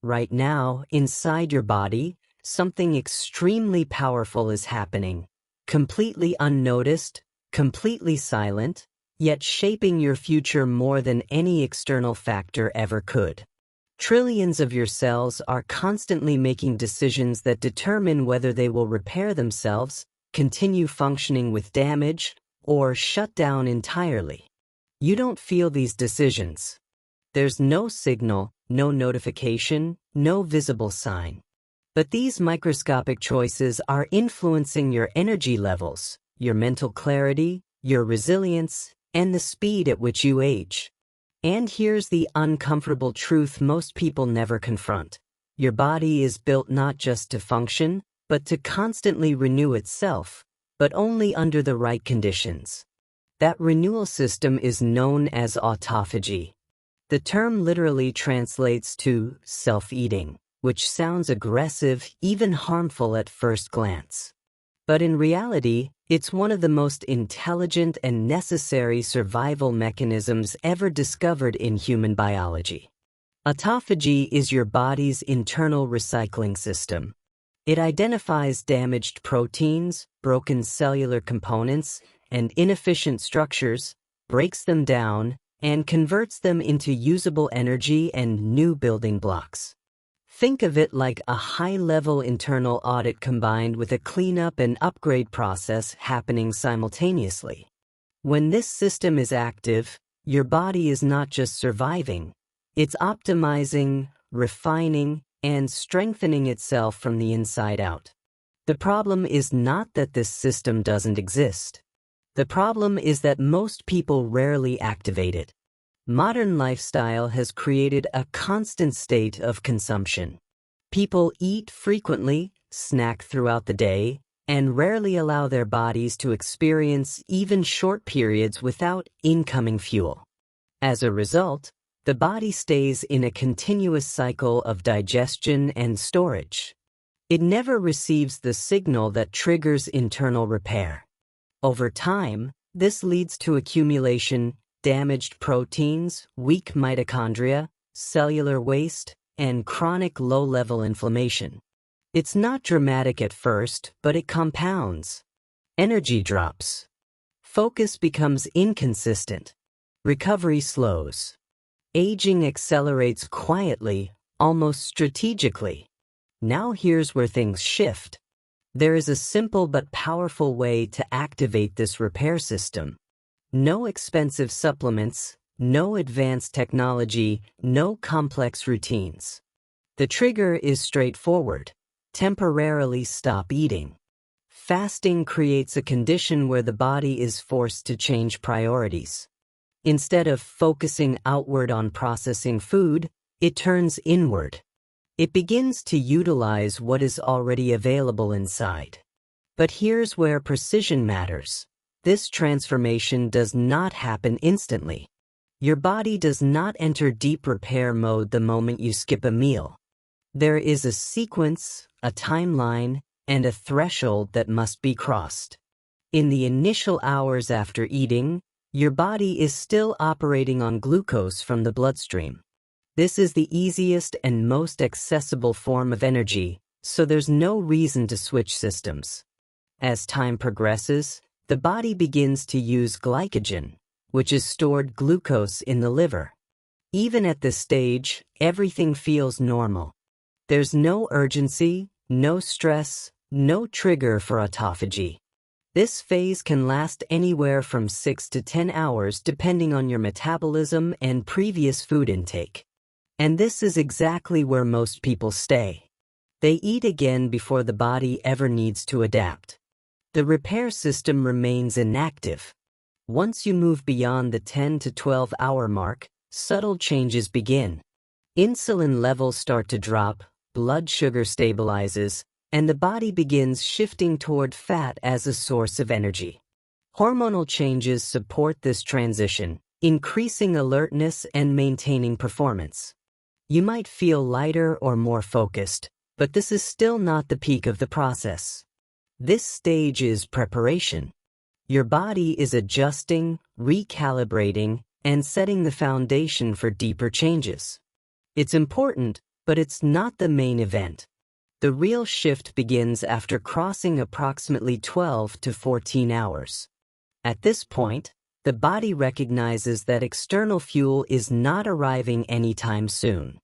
Right now, inside your body, something extremely powerful is happening, completely unnoticed, completely silent, yet shaping your future more than any external factor ever could. Trillions of your cells are constantly making decisions that determine whether they will repair themselves, continue functioning with damage, or shut down entirely. You don't feel these decisions. There's no signal, no notification, no visible sign. But these microscopic choices are influencing your energy levels, your mental clarity, your resilience, and the speed at which you age. And here's the uncomfortable truth most people never confront. Your body is built not just to function, but to constantly renew itself, but only under the right conditions. That renewal system is known as autophagy. The term literally translates to self-eating, which sounds aggressive, even harmful at first glance. But in reality, it's one of the most intelligent and necessary survival mechanisms ever discovered in human biology. Autophagy is your body's internal recycling system. It identifies damaged proteins, broken cellular components, and inefficient structures, breaks them down, and converts them into usable energy and new building blocks. Think of it like a high-level internal audit combined with a cleanup and upgrade process happening simultaneously. When this system is active, your body is not just surviving, it's optimizing, refining, and strengthening itself from the inside out. The problem is not that this system doesn't exist. The problem is that most people rarely activate it. Modern lifestyle has created a constant state of consumption. People eat frequently, snack throughout the day, and rarely allow their bodies to experience even short periods without incoming fuel. As a result, the body stays in a continuous cycle of digestion and storage. It never receives the signal that triggers internal repair. Over time, this leads to accumulation, damaged proteins, weak mitochondria, cellular waste, and chronic low-level inflammation. It's not dramatic at first, but it compounds. Energy drops. Focus becomes inconsistent. Recovery slows. Aging accelerates quietly, almost strategically. Now here's where things shift. There is a simple but powerful way to activate this repair system. No expensive supplements, no advanced technology, no complex routines. The trigger is straightforward. Temporarily stop eating. Fasting creates a condition where the body is forced to change priorities. Instead of focusing outward on processing food, it turns inward. It begins to utilize what is already available inside. But here's where precision matters. This transformation does not happen instantly. Your body does not enter deep repair mode the moment you skip a meal. There is a sequence, a timeline, and a threshold that must be crossed. In the initial hours after eating, your body is still operating on glucose from the bloodstream. This is the easiest and most accessible form of energy, so there's no reason to switch systems. As time progresses, the body begins to use glycogen, which is stored glucose in the liver. Even at this stage, everything feels normal. There's no urgency, no stress, no trigger for autophagy. This phase can last anywhere from 6 to 10 hours depending on your metabolism and previous food intake. And this is exactly where most people stay. They eat again before the body ever needs to adapt. The repair system remains inactive. Once you move beyond the 10 to 12 hour mark, subtle changes begin. Insulin levels start to drop, blood sugar stabilizes, and the body begins shifting toward fat as a source of energy. Hormonal changes support this transition, increasing alertness and maintaining performance. You might feel lighter or more focused, but this is still not the peak of the process. This stage is preparation. Your body is adjusting, recalibrating, and setting the foundation for deeper changes. It's important But it's not the main event. The real shift begins after crossing approximately 12 to 14 hours. At this point, the body recognizes that external fuel is not arriving anytime soon.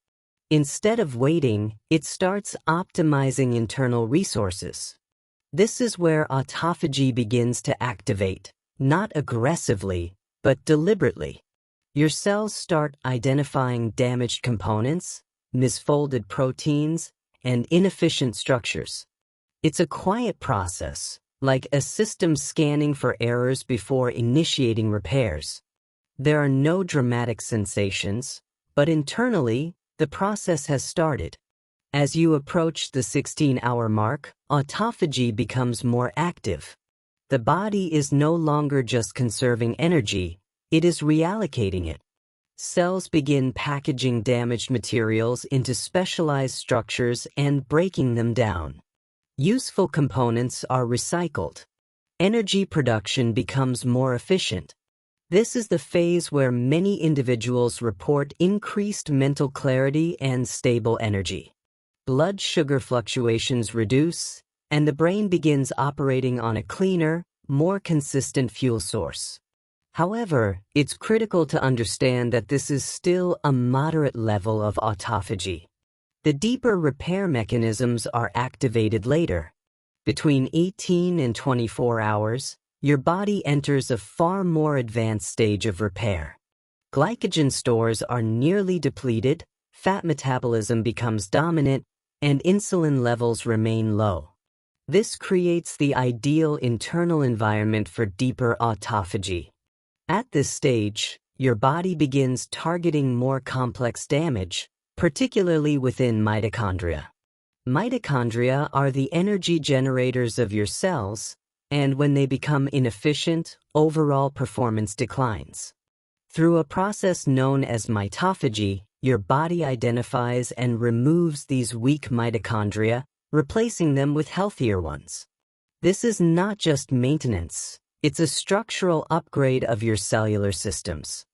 Instead of waiting, it starts optimizing internal resources. This is where autophagy begins to activate, not aggressively, but deliberately. Your cells start identifying damaged components, misfolded proteins, and inefficient structures. It's a quiet process, like a system scanning for errors before initiating repairs. There are no dramatic sensations, but internally, the process has started. As you approach the 16-hour mark, autophagy becomes more active. The body is no longer just conserving energy, it is reallocating it. Cells begin packaging damaged materials into specialized structures and breaking them down. Useful components are recycled. Energy production becomes more efficient. This is the phase where many individuals report increased mental clarity and stable energy. Blood sugar fluctuations reduce, and the brain begins operating on a cleaner, more consistent fuel source. However, it's critical to understand that this is still a moderate level of autophagy. The deeper repair mechanisms are activated later. Between 18 and 24 hours, your body enters a far more advanced stage of repair. Glycogen stores are nearly depleted, fat metabolism becomes dominant, and insulin levels remain low. This creates the ideal internal environment for deeper autophagy. At this stage, your body begins targeting more complex damage, particularly within mitochondria. Mitochondria are the energy generators of your cells, and when they become inefficient, overall performance declines. Through a process known as mitophagy, your body identifies and removes these weak mitochondria, replacing them with healthier ones. This is not just maintenance, it's a structural upgrade of your cellular systems.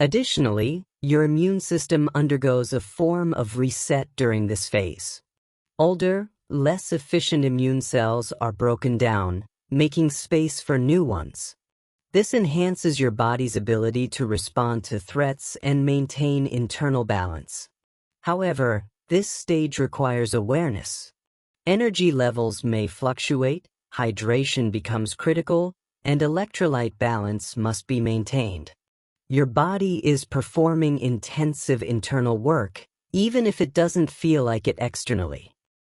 Additionally, your immune system undergoes a form of reset during this phase. Older, less efficient immune cells are broken down, making space for new ones. This enhances your body's ability to respond to threats and maintain internal balance. However, this stage requires awareness. Energy levels may fluctuate, hydration becomes critical, and electrolyte balance must be maintained. Your body is performing intensive internal work, even if it doesn't feel like it externally.